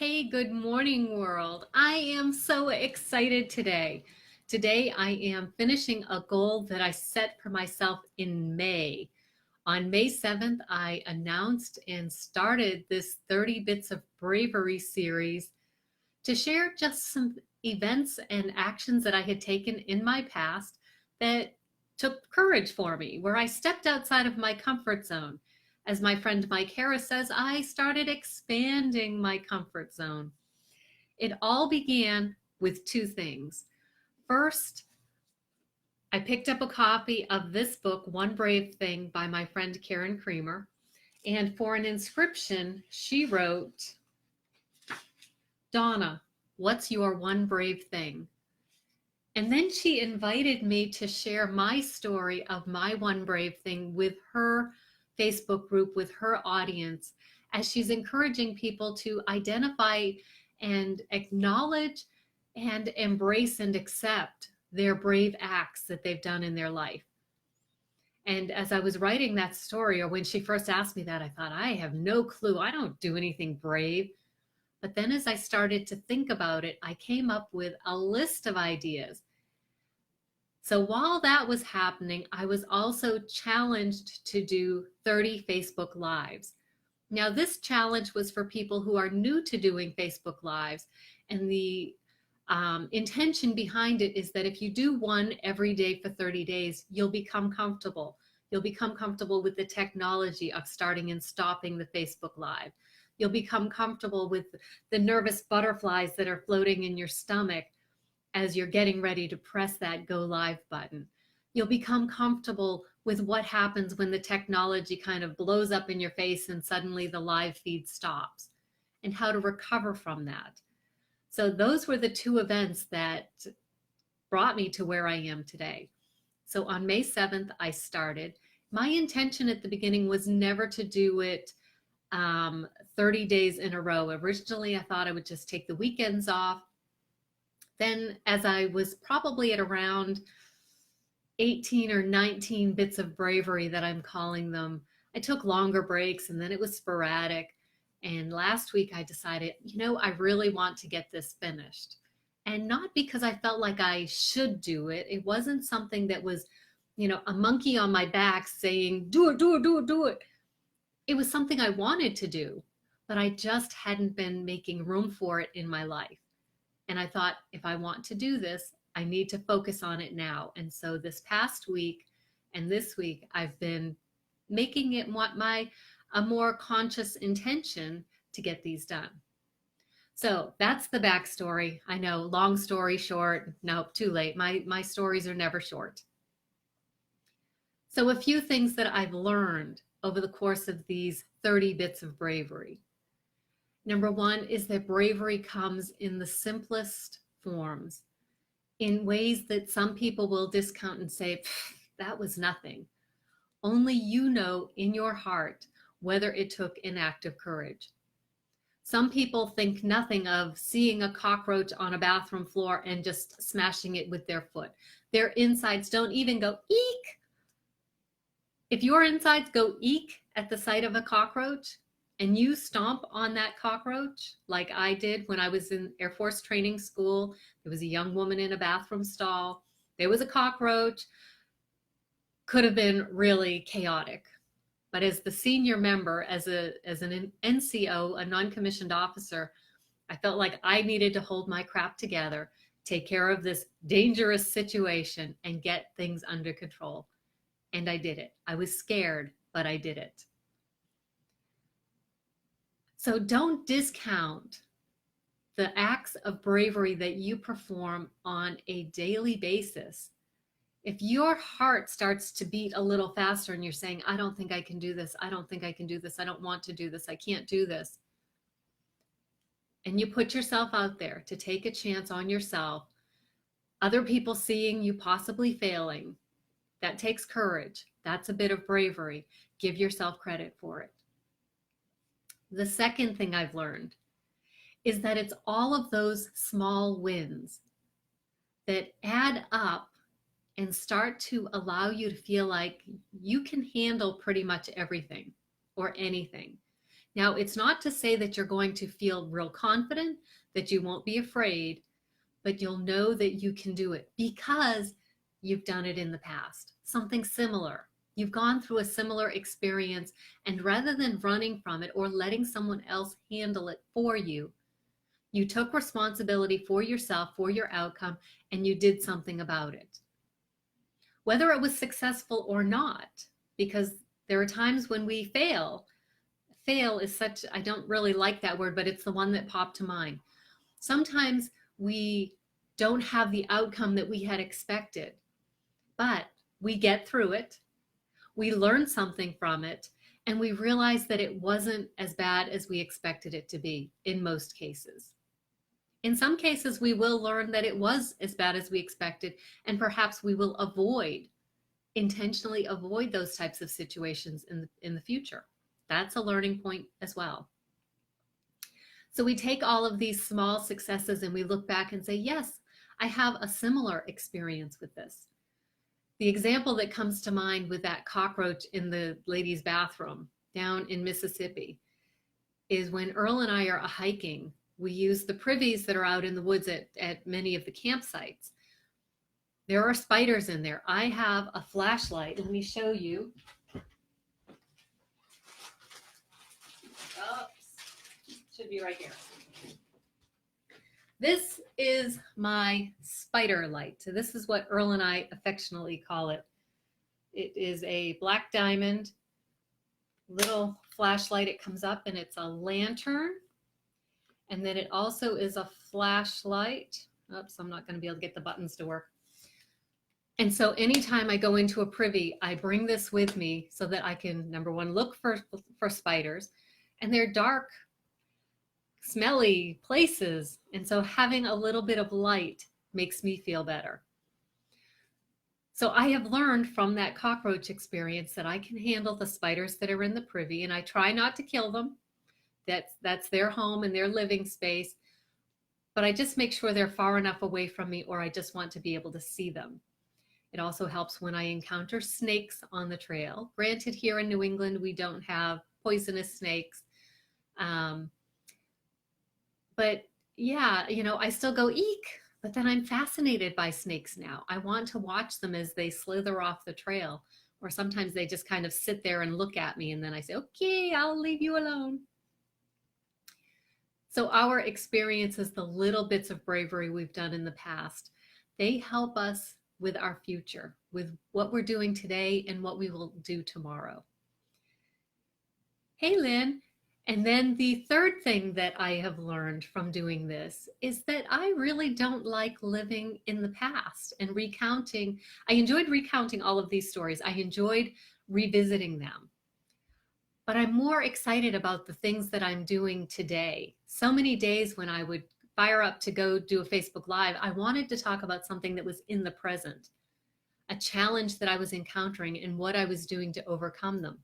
Hey, good morning, world. I am so excited today. Today, I am finishing a goal that I set for myself in May. On May 7th, I announced and started this 30 Bits of Bravery series to share just some events and actions that I had taken in my past that took courage for me, where I stepped outside of my comfort zone. As my friend Mike Harris says, I started expanding my comfort zone. It all began with two things. First, I picked up a copy of this book, One Brave Thing, by my friend Karen Creamer. And for an inscription, she wrote, Donna, what's your one brave thing? And then she invited me to share my story of my one brave thing with her Facebook group, with her audience, as she's encouraging people to identify and acknowledge and embrace and accept their brave acts that they've done in their life. And as I was writing that story, or when she first asked me that, I thought, I have no clue. I don't do anything brave. But then as I started to think about it, I came up with a list of ideas. So while that was happening, I was also challenged to do 30 Facebook Lives. Now, this challenge was for people who are new to doing Facebook Lives. And the intention behind it is that if you do one every day for 30 days, you'll become comfortable. You'll become comfortable with the technology of starting and stopping the Facebook Live. You'll become comfortable with the nervous butterflies that are floating in your stomach as you're getting ready to press that go live button. You'll become comfortable with what happens when the technology kind of blows up in your face and suddenly the live feed stops, and how to recover from that. So those were the two events that brought me to where I am today. So on May 7th, I started. My intention at the beginning was never to do it 30 days in a row. Originally, I thought I would just take the weekends off. Then, as I was probably at around 18 or 19 bits of bravery that I'm calling them, I took longer breaks and then it was sporadic. And last week I decided, I really want to get this finished. And not because I felt like I should do it. It wasn't something that was, a monkey on my back saying, do it, do it, do it, do it. It was something I wanted to do, but I just hadn't been making room for it in my life. And I thought, if I want to do this, I need to focus on it now. And so this past week and this week, I've been making it a more conscious intention to get these done. So that's the backstory. I know, long story short. Nope, too late. My stories are never short. So a few things that I've learned over the course of these 30 bits of bravery. Number one is that bravery comes in the simplest forms, in ways that some people will discount and say, that was nothing. Only you know in your heart whether it took an act of courage. Some people think nothing of seeing a cockroach on a bathroom floor and just smashing it with their foot. Their insides don't even go eek. If your insides go eek at the sight of a cockroach and you stomp on that cockroach like I did when I was in Air Force training school, there was a young woman in a bathroom stall. There was a cockroach. Could have been really chaotic. But as the senior member, as an NCO, a non-commissioned officer, I felt like I needed to hold my crap together, take care of this dangerous situation, and get things under control. And I did it. I was scared, but I did it. So don't discount the acts of bravery that you perform on a daily basis. If your heart starts to beat a little faster and you're saying, I don't think I can do this, I don't think I can do this, I don't want to do this, I can't do this, and you put yourself out there to take a chance on yourself, other people seeing you possibly failing, that takes courage. That's a bit of bravery. Give yourself credit for it. The second thing I've learned is that it's all of those small wins that add up and start to allow you to feel like you can handle pretty much everything or anything. Now, it's not to say that you're going to feel real confident, that you won't be afraid, but you'll know that you can do it because you've done it in the past. Something similar. You've gone through a similar experience, and rather than running from it or letting someone else handle it for you, you took responsibility for yourself, for your outcome, and you did something about it. Whether it was successful or not, because there are times when we fail. Fail is such, I don't really like that word, but it's the one that popped to mind. Sometimes we don't have the outcome that we had expected, but we get through it. We learn something from it, and we realize that it wasn't as bad as we expected it to be in most cases. In some cases, we will learn that it was as bad as we expected, and perhaps we will intentionally avoid those types of situations in the future. That's a learning point as well. So we take all of these small successes and we look back and say, yes, I have a similar experience with this. The example that comes to mind with that cockroach in the ladies' bathroom down in Mississippi is when Earl and I are hiking, we use the privies that are out in the woods at many of the campsites. There are spiders in there. I have a flashlight. Let me show you. Should be right here. This is my spider light. So this is what Earl and I affectionately call it. It is a black diamond little flashlight. It comes up and it's a lantern. And then it also is a flashlight. Oops, I'm not going to be able to get the buttons to work. And so anytime I go into a privy, I bring this with me so that I can, number one, look for spiders. And they're dark, smelly places. And so having a little bit of light makes me feel better. So I have learned from that cockroach experience that I can handle the spiders that are in the privy, and I try not to kill them. That's their home and their living space. But I just make sure they're far enough away from me, or I just want to be able to see them. It also helps when I encounter snakes on the trail. Granted, here in New England, we don't have poisonous snakes. But yeah, I still go eek, but then I'm fascinated by snakes now. I want to watch them as they slither off the trail, or sometimes they just kind of sit there and look at me, and then I say, okay, I'll leave you alone. So our experiences, the little bits of bravery we've done in the past, they help us with our future, with what we're doing today and what we will do tomorrow. Hey, Lynn. And then the third thing that I have learned from doing this is that I really don't like living in the past and recounting. I enjoyed recounting all of these stories. I enjoyed revisiting them. But I'm more excited about the things that I'm doing today. So many days when I would fire up to go do a Facebook Live, I wanted to talk about something that was in the present, a challenge that I was encountering and what I was doing to overcome them.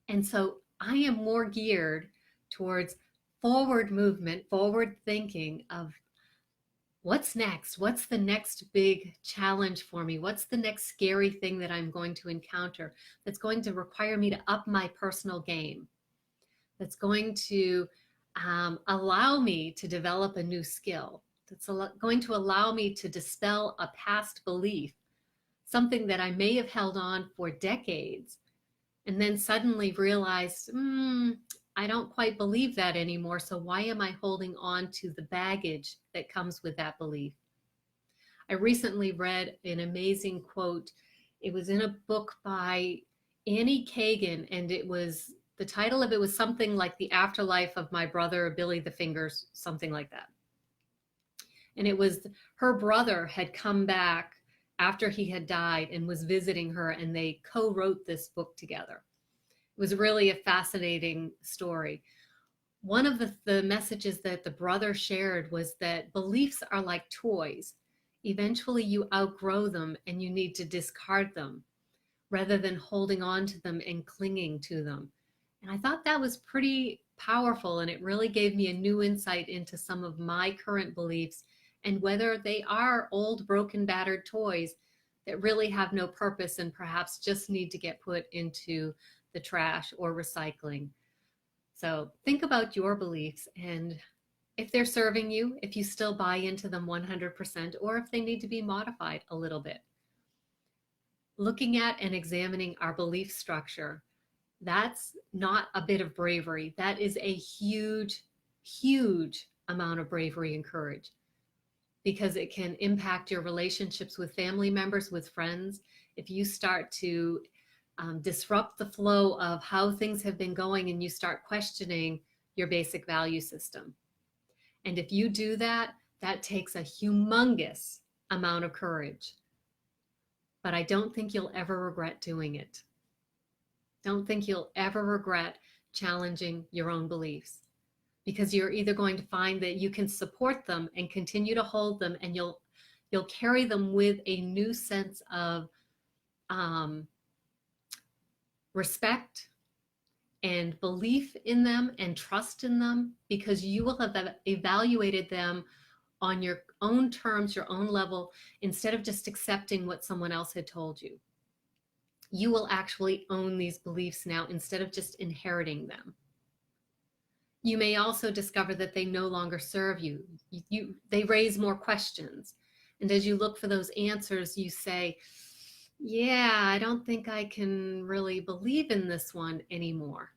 And so I am more geared towards forward movement, forward thinking of what's next? What's the next big challenge for me? What's the next scary thing that I'm going to encounter that's going to require me to up my personal game? That's going to allow me to develop a new skill. That's going to allow me to dispel a past belief, something that I may have held on for decades, and then suddenly realized, I don't quite believe that anymore. So why am I holding on to the baggage that comes with that belief? I recently read an amazing quote. It was in a book by Annie Kagan, and the title of it was something like The Afterlife of My Brother, Billy the Fingers, something like that. And it was her brother had come back after he had died and was visiting her, and they co-wrote this book together. It was really a fascinating story. One of the messages that the brother shared was that beliefs are like toys. Eventually you outgrow them and you need to discard them rather than holding on to them and clinging to them. And I thought that was pretty powerful, and it really gave me a new insight into some of my current beliefs and whether they are old, broken, battered toys that really have no purpose and perhaps just need to get put into the trash or recycling. So think about your beliefs and if they're serving you, if you still buy into them 100%, or if they need to be modified a little bit. Looking at and examining our belief structure, that's not a bit of bravery. That is a huge, huge amount of bravery and courage because it can impact your relationships with family members, with friends. If you start to disrupt the flow of how things have been going and you start questioning your basic value system. And if you do that, that takes a humongous amount of courage. But I don't think you'll ever regret doing it. Don't think you'll ever regret challenging your own beliefs because you're either going to find that you can support them and continue to hold them, and you'll carry them with a new sense of respect and belief in them and trust in them because you will have evaluated them on your own terms, your own level, instead of just accepting what someone else had told you. You will actually own these beliefs now instead of just inheriting them. You may also discover that they no longer serve you. They raise more questions. And as you look for those answers, you say, yeah, I don't think I can really believe in this one anymore.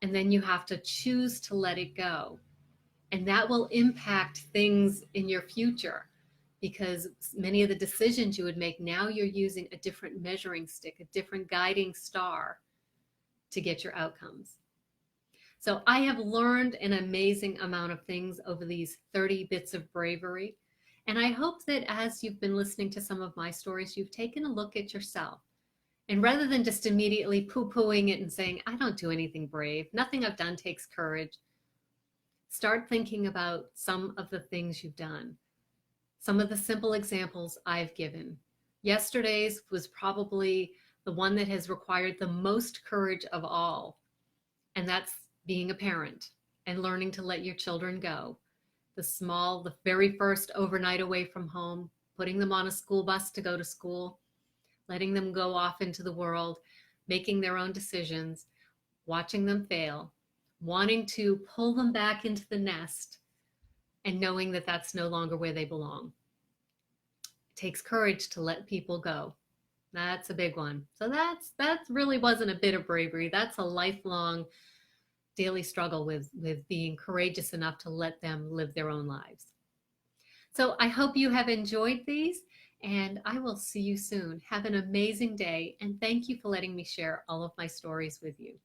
And then you have to choose to let it go. And that will impact things in your future because many of the decisions you would make now, you're using a different measuring stick, a different guiding star to get your outcomes. So I have learned an amazing amount of things over these 30 bits of bravery. And I hope that as you've been listening to some of my stories, you've taken a look at yourself. And rather than just immediately poo-pooing it and saying, I don't do anything brave, nothing I've done takes courage, start thinking about some of the things you've done. Some of the simple examples I've given. Yesterday's was probably the one that has required the most courage of all. And that's being a parent and learning to let your children go. The very first overnight away from home, putting them on a school bus to go to school, letting them go off into the world, making their own decisions, watching them fail, wanting to pull them back into the nest and knowing that that's no longer where they belong. It takes courage to let people go. That's a big one. So that really wasn't a bit of bravery. That's a lifelong daily struggle with being courageous enough to let them live their own lives. So I hope you have enjoyed these, and I will see you soon. Have an amazing day, and thank you for letting me share all of my stories with you.